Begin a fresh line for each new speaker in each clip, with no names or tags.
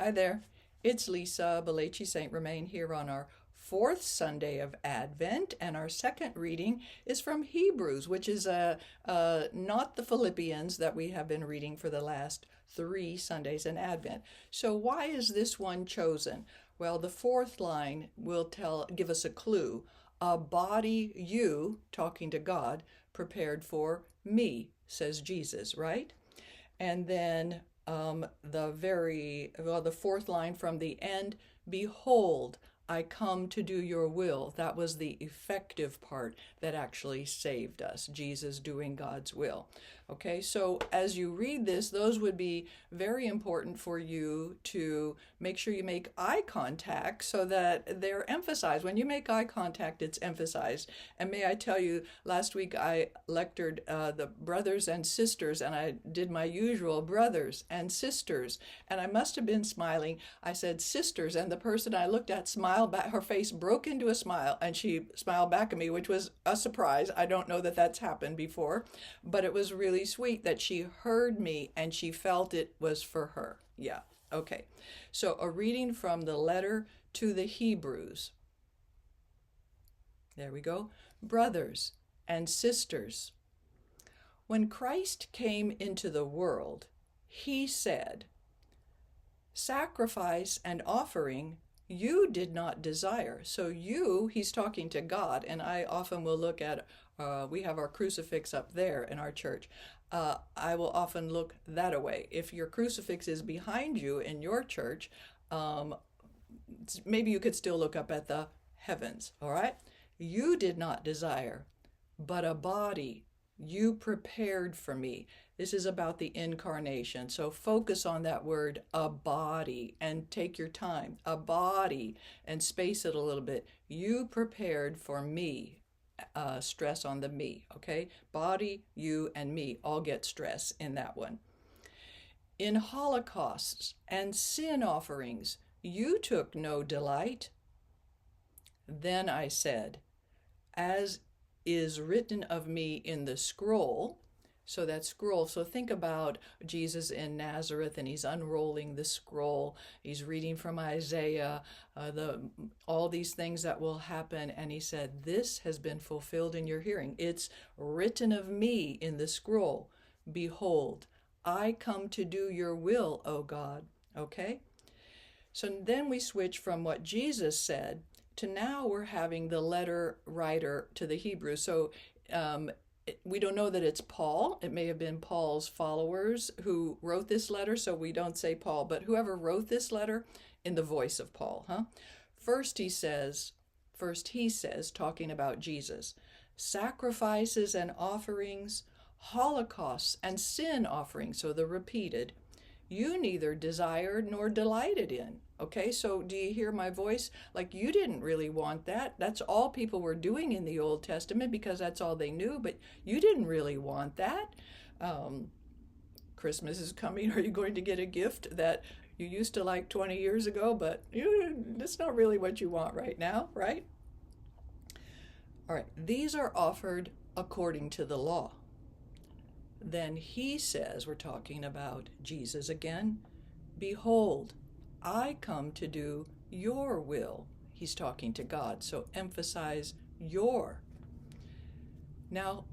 Hi there. It's Lisa Belleci St. Romain here on our fourth Sunday of Advent, and our second reading is from Hebrews, which is not the Philippians that we have been reading for the last three Sundays in Advent. So why is this one chosen? Well, the fourth line will give us a clue. A body you, talking to God, prepared for me, says Jesus, right? And then the fourth line from the end, behold, I come to do your will. That was the effective part that actually saved us, Jesus doing God's will. Okay, so as you read this, those would be very important for you to make sure you make eye contact so that they're emphasized. When you make eye contact, it's emphasized. And may I tell you, last week I lectured the brothers and sisters, and I did my usual brothers and sisters, and I must have been smiling. I said sisters, and the person I looked at smiled back. Her face broke into a smile, and she smiled back at me, which was a surprise. I don't know that that's happened before, but it was really sweet that she heard me and she felt it was for her. Yeah, okay. So a reading from the letter to the Hebrews. There we go. Brothers and sisters, when Christ came into the world, he said, sacrifice and offering you did not desire. So you, he's talking to God, and I often will look at, we have our crucifix up there in our church. I will often look that away. If your crucifix is behind you in your church, maybe you could still look up at the heavens, all right? You did not desire, but a body you prepared for me. This is about the incarnation. So focus on that word, a body, and take your time. A body, and space it a little bit. You prepared for me. Stress on the me, okay? Body, you, and me all get stress in that one. In holocausts and sin offerings, you took no delight. Then I said, as is written of me in the scroll. So that scroll, so think about Jesus in Nazareth, and he's unrolling the scroll. He's reading from Isaiah, all these things that will happen. And he said, this has been fulfilled in your hearing. It's written of me in the scroll. Behold, I come to do your will, O God. Okay? So then we switch from what Jesus said to now we're having the letter writer to the Hebrews. So we don't know that it's Paul. It may have been Paul's followers who wrote this letter, so we don't say Paul, but whoever wrote this letter in the voice of Paul, huh? First he says, talking about Jesus, sacrifices and offerings, holocausts and sin offerings, so the repeated, you neither desired nor delighted in. Okay, so do you hear my voice? Like, you didn't really want that. That's all people were doing in the Old Testament because that's all they knew, but you didn't really want that. Christmas is coming. Are you going to get a gift that you used to like 20 years ago, but it's not really what you want right now, right? All right, these are offered according to the law. Then he says, we're talking about Jesus again, behold, I come to do your will. He's talking to God, so emphasize your. Now,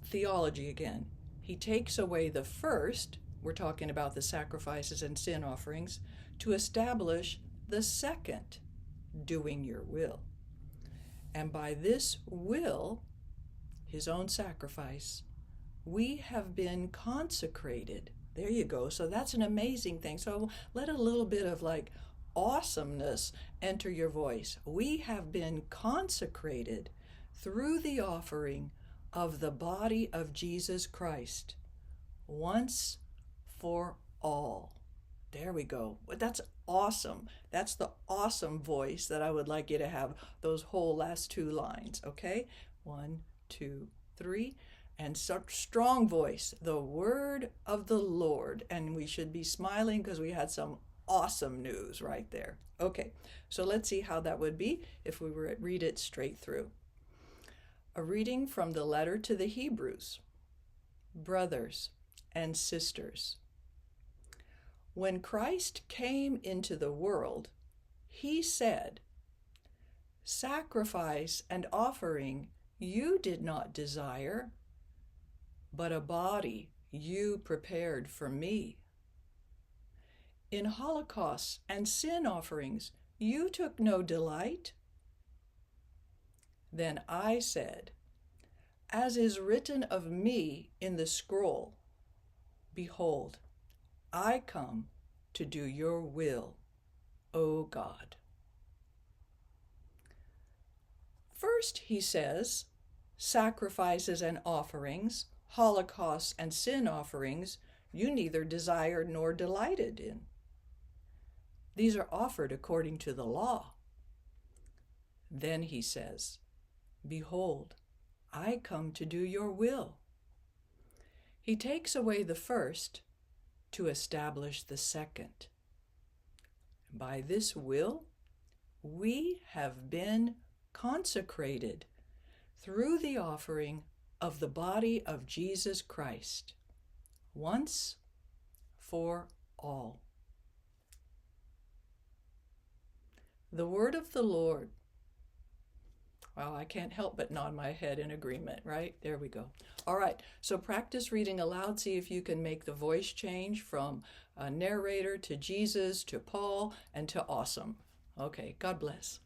theology again. He takes away the first, we're talking about the sacrifices and sin offerings, to establish the second, doing your will. And by this will, his own sacrifice, we have been consecrated. There you go. So that's an amazing thing. So let a little bit of like awesomeness enter your voice. We have been consecrated through the offering of the body of Jesus Christ once for all. There we go. That's awesome. That's the awesome voice that I would like you to have those whole last two lines. Okay? 1, 2, 3. And such strong voice, the word of the Lord. And we should be smiling because we had some awesome news right there. Okay, so let's see how that would be if we were to read it straight through. A reading from the letter to the Hebrews. Brothers and sisters, When Christ came into the world, he said, "Sacrifice and offering you did not desire, but a body you prepared for me. In holocausts and sin offerings you took no delight." Then I said, "As is written of me in the scroll, behold, I come to do your will, O God." First, he says, sacrifices and offerings, holocausts and sin offerings, you neither desired nor delighted in. These are offered according to the law. Then he says, "Behold, I come to do your will." He takes away the first to establish the second. By this will, we have been consecrated through the offering of the body of Jesus Christ, once for all. The word of the Lord. Well, I can't help but nod my head in agreement, right? There we go. All right, so practice reading aloud. See if you can make the voice change from a narrator to Jesus to Paul and to awesome. Okay, God bless.